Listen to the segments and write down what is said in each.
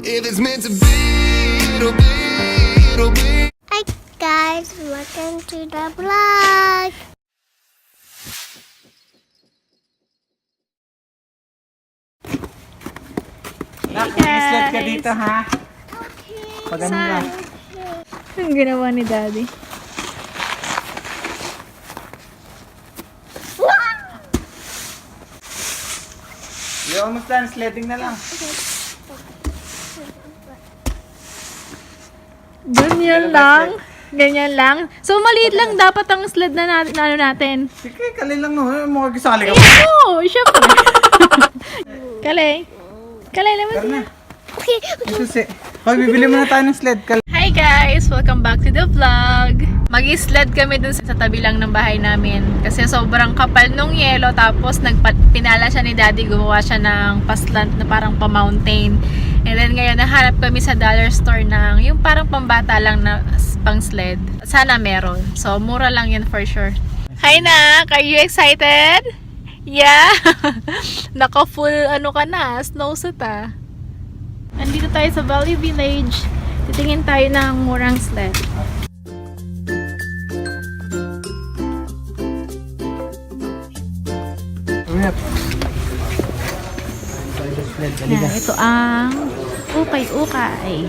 If it's meant to be, it'll be, it'll be. Hi guys, welcome to the vlog. Mag-sled ka dito, ha? Pag ano lang. Ang ginawa ni Daddy. Yo, kamusta? Sledding na lang. Ganyan lang. Ganyan lang. So, maliit lang dapat ang sled na natin. Sige, kali lang no. Makakisali ka pa. Oo, syempre. Kalay. Kalay naman Tara siya. na. Okay. Susi. Hoy, bibili muna tayo ng sled. Hi guys! Welcome back to the vlog. Mag-sled kami dun sa tabi lang ng bahay namin. Kasi sobrang kapal nung yelo. Tapos pinala siya ni Daddy. Gumawa siya ng paslant na parang pa-mountain. And then ngayon nahanap kami sa dollar store ng yung parang pambata lang na pang sled. Sana meron. So mura lang yun for sure. Hi Nak! Are you excited? Yeah! Naka full ano ka na, snowsuit ah. Andito tayo sa Valley Village. Titingin tayo ng murang sled. Yan, ito ang ukay-ukay.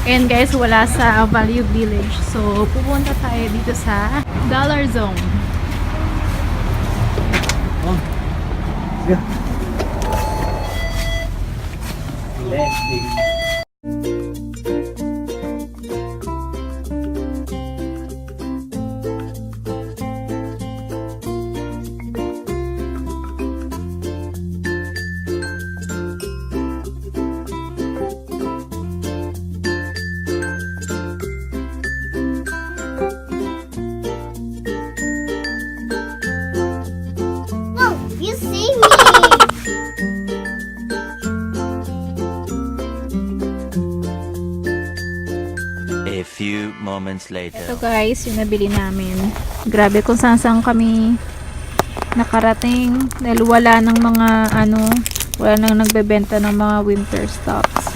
And guys, wala sa Value Village. So, pupunta tayo dito sa Dollar Zone. Oh. Go. Sledding. Oh, you see me. A few moments later. Ito guys, yung nabili namin. Grabe kung saan kami nakarating. Dahil wala ng mga wala nang nagbebenta ng mga winter stocks.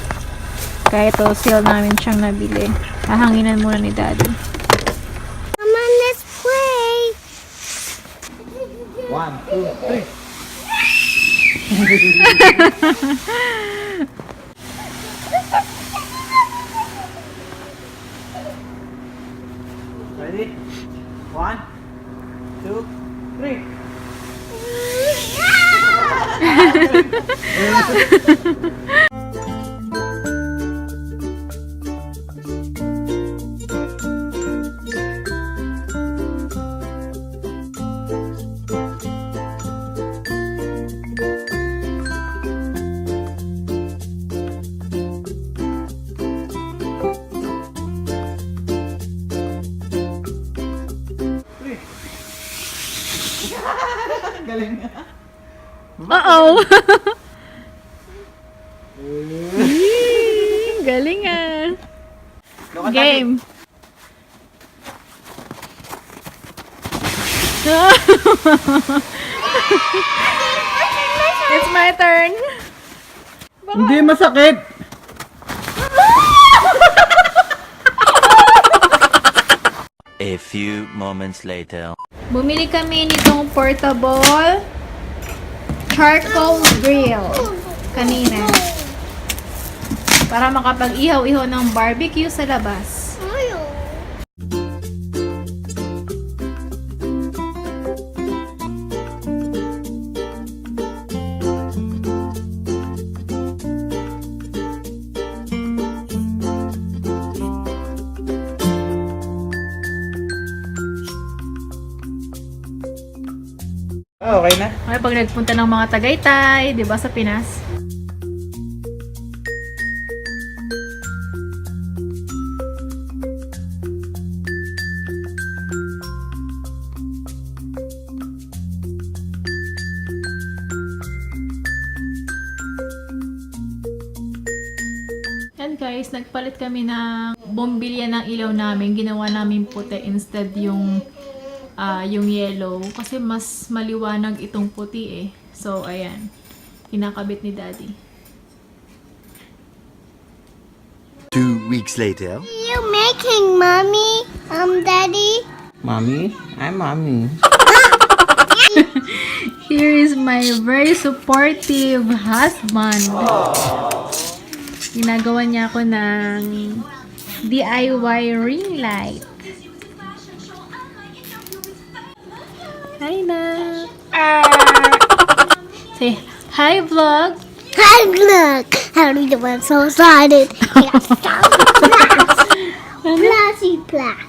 Kaya ito, sale namin siyang nabili. Hahanginan muna ni Daddy. Come on, let's play. 1, 2, 3. Ready? 1, 2, 3. Galing nga. Uh-oh! Galing ah! Game! It's my turn! Hindi masakit. A few moments later. Bumili kami nitong portable charcoal grill kanina para makapag-ihaw-ihaw ng barbecue sa labas. Okay na. Okay, pag nagpunta ng mga Tagaytay, di ba, sa Pinas? And guys, nagpalit kami ng bombilya ng ilaw namin. Ginawa namin puti instead yung yellow. Kasi mas maliwanag itong puti eh. So, ayan. Kinakabit ni Daddy. 2 weeks later. What are you making, Mommy? Daddy? Mommy? I'm Mommy. Here is my very supportive husband. Ginagawa niya ako ng DIY ring light. Hi na! Say, hi vlog! Hi, look! I'm so excited. Plashy plas.